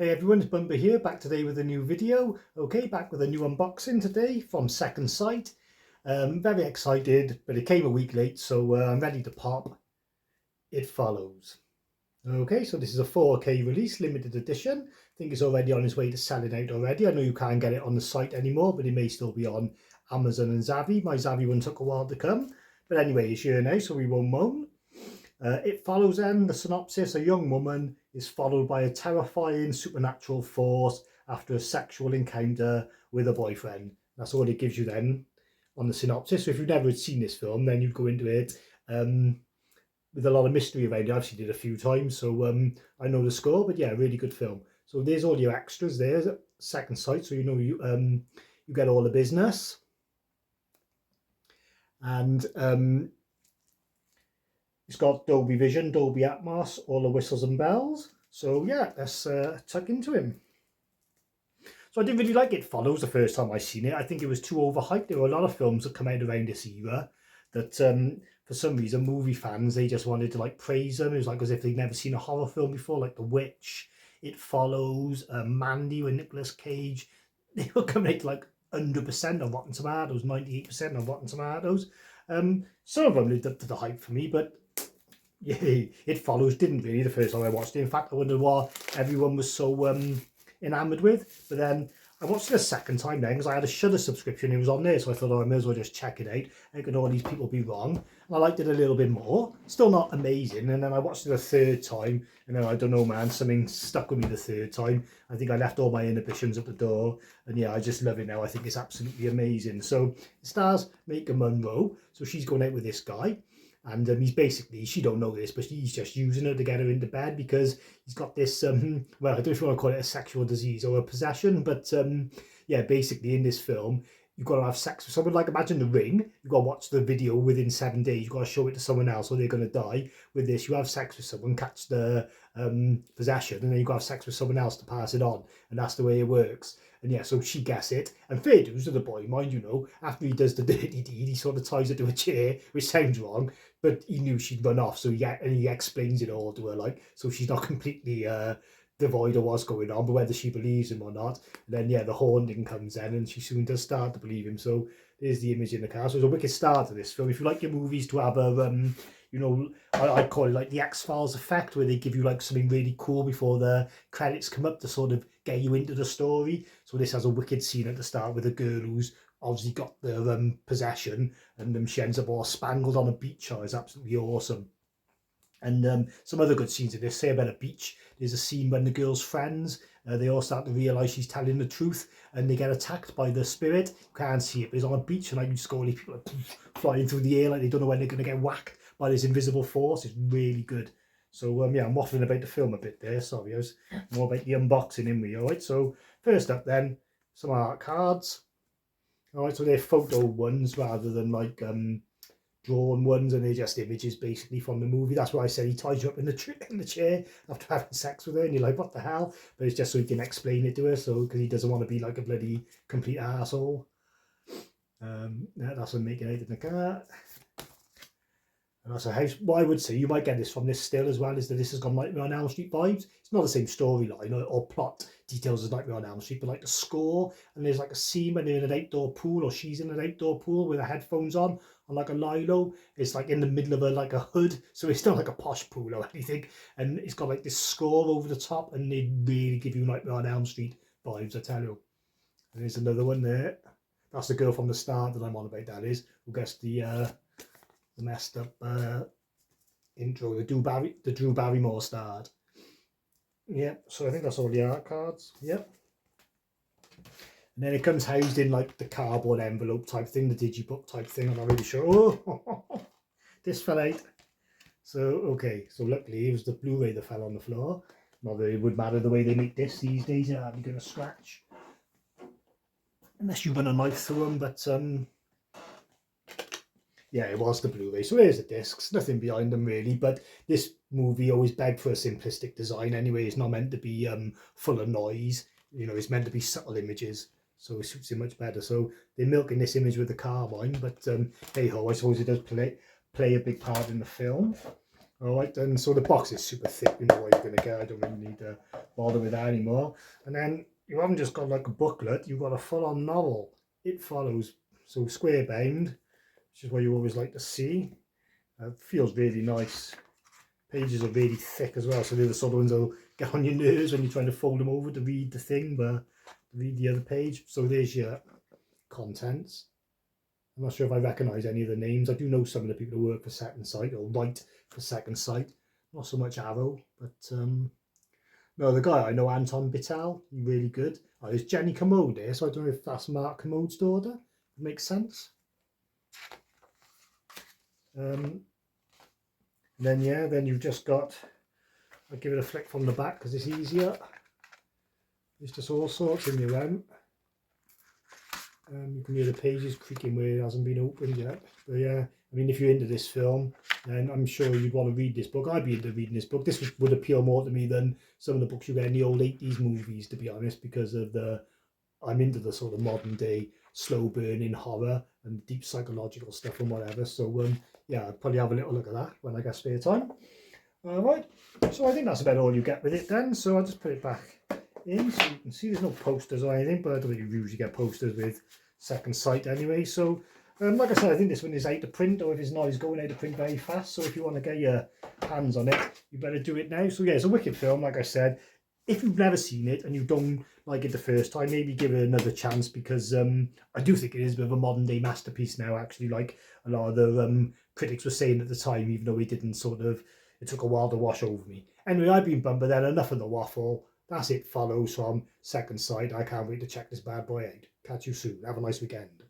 Hey everyone, it's Bumper here, back today with a new video. Okay, back with a new unboxing today from Second Sight. Very excited, but it came a week late, so I'm ready to pop. It follows. Okay, so this is a 4K release, limited edition. I think it's already on its way to selling out already. I know you can't get it on the site anymore, but it may still be on Amazon and Zavvi. My Zavvi one took a while to come. But anyway, it's here now, so we won't moan. It follows then the synopsis: a young woman is followed by a terrifying supernatural force after a sexual encounter with a boyfriend. That's all it gives you then on the synopsis. So if you've never seen this film, then you'd go into it with a lot of mystery around it. I've seen it a few times, so I know the score, but yeah, really good film. So there's all your extras there, Second Sight, so you know you get all the business. And it's got Dolby Vision, Dolby Atmos, all the whistles and bells. So yeah, let's tuck into him. So I didn't really like It Follows the first time I seen it. I think it was too overhyped. There were a lot of films that come out around this era that for some reason movie fans, they just wanted to like praise them. It was like as if they'd never seen a horror film before, like The Witch, It Follows, Mandy with Nicolas Cage. They were coming out to like 100% on Rotten Tomatoes, 98% on Rotten Tomatoes. Some of them lived up to the hype for me, but yeah, It Follows didn't really the first time I watched it. In fact, I wondered what everyone was so enamoured with. But then I watched it a second time then because I had a Shudder subscription. It was on there, so I thought, oh, I may as well just check it out. How could all these people be wrong? And I liked it a little bit more. Still not amazing. And then I watched it a third time, and then I don't know, man, something stuck with me the third time. I think I left all my inhibitions at the door, and yeah, I just love it now. I think it's absolutely amazing. So it stars Maika Monroe. So she's going out with this guy. And he's basically, she don't know this, but he's just using her to get her into bed because he's got this, well, I don't know if you want to call it a sexual disease or a possession, but yeah, basically in this film, you've got to have sex with someone. Like, imagine The Ring. You've got to watch the video within 7 days. You've got to show it to someone else or they're going to die. With this, you have sex with someone, catch the possession, and then you've got to have sex with someone else to pass it on. And that's the way it works. And yeah, so she gets it. And fair dues to the boy, mind you know, after he does the dirty deed, he sort of ties her to a chair, which sounds wrong, but he knew she'd run off. So he explains it all to her, like, so she's not completely devoid of what's going on, but whether she believes him or not. And then yeah, the haunting comes in, and she soon does start to believe him. So there's the image in the car. So it's a wicked start to this film. If you like your movies to have a you know, I'd call it like the X-Files effect, where they give you like something really cool before the credits come up to sort of get you into the story. So this has a wicked scene at the start with a girl who's obviously got the possession, and she ends up all spangled on a beach. Oh, it's absolutely awesome. And some other good scenes of this, say about a beach, there's a scene when the girl's friends, they all start to realise she's telling the truth, and they get attacked by the spirit. You can't see it, but it's on a beach, and I can just go, all these people are flying through the air like they don't know when they're going to get whacked by this invisible force. It's really good. So yeah, I'm waffling about the film a bit there. Sorry, I was more about the unboxing in me. All right, so first up then, some art cards. All right, so they're photo ones rather than like drawn ones, and they're just images basically from the movie. That's why I said he ties you up in the chair after having sex with her, and you're like, what the hell? But it's just so he can explain it to her, so because he doesn't want to be like a bloody complete asshole. Yeah, that's what making out in the car. And that's a house. What I would say, you might get this from this still as well, is that this has got Nightmare on Elm Street vibes. It's not the same storyline or plot details as Nightmare on Elm Street, but like the score, and there's like a scene when they're in an outdoor pool, or she's in an outdoor pool with her headphones on like a lilo. It's like in the middle of like a hood, so it's not like a posh pool or anything. And it's got like this score over the top, and they really give you Nightmare on Elm Street vibes, I tell you. And there's another one there. That's the girl from the start that I'm on about, that is, who gets the messed up intro, the Drew Barrymore starred. Yep, so I think that's all the art cards. Yep. And then it comes housed in like the cardboard envelope type thing, the digibook type thing. I'm not really sure. Oh, this fell out. So, okay, so luckily it was the Blu-ray that fell on the floor. Not that it would matter the way they make this these days, you're hardly going to scratch. Unless you run a knife through them, but yeah, it was the Blu-ray. So there's the discs, nothing behind them really, but this movie always begged for a simplistic design anyway. It's not meant to be full of noise, you know, it's meant to be subtle images, so it suits it much better. So they're milking this image with the carbine, but hey ho, I suppose it does play a big part in the film. Alright then, so the box is super thick, you know what you're going to get. I don't really need to bother with that anymore. And then you haven't just got like a booklet, you've got a full-on novel. It follows, so square bound, which is what you always like to see. Feels really nice. Pages are really thick as well, so they're the sort of ones that'll get on your nerves when you're trying to fold them over to read the thing, but to read the other page. So there's your contents. I'm not sure if I recognise any of the names. I do know some of the people who work for Second Sight or write for Second Sight. Not so much Arrow, but no, the guy I know, Anton Bittel, he's really good. Oh, there's Jenny Commode there, so I don't know if that's Mark Commode's daughter. It makes sense. And then yeah, then you've just got, I'll give it a flick from the back because it's easier. It's just all sorts in the round. You can hear the pages creaking where it hasn't been opened yet. But yeah, I mean, if you're into this film, then I'm sure you'd want to read this book. I'd be into reading this book. This would appeal more to me than some of the books you get in the old 80s movies, to be honest, because of I'm into the sort of modern day slow burning horror and deep psychological stuff and whatever. So yeah, I'd probably have a little look at that when I get spare time. Right, so I think that's about all you get with it then. So I'll just put it back in so you can see there's no posters or anything, but I don't think you usually get posters with Second Sight anyway. So like I said, I think this one is out to print, or if it's not, it's going out to print very fast. So if you want to get your hands on it, you better do it now. So yeah, it's a wicked film, like I said. If you've never seen it and you don't like it the first time, maybe give it another chance, because I do think it is a bit of a modern day masterpiece now, actually, like a lot of the critics were saying at the time, even though it didn't sort of, it took a while to wash over me. Anyway, I've been Bumper then, enough of the waffle. That's it follows from Second Sight. I can't wait to check this bad boy out. Catch you soon. Have a nice weekend.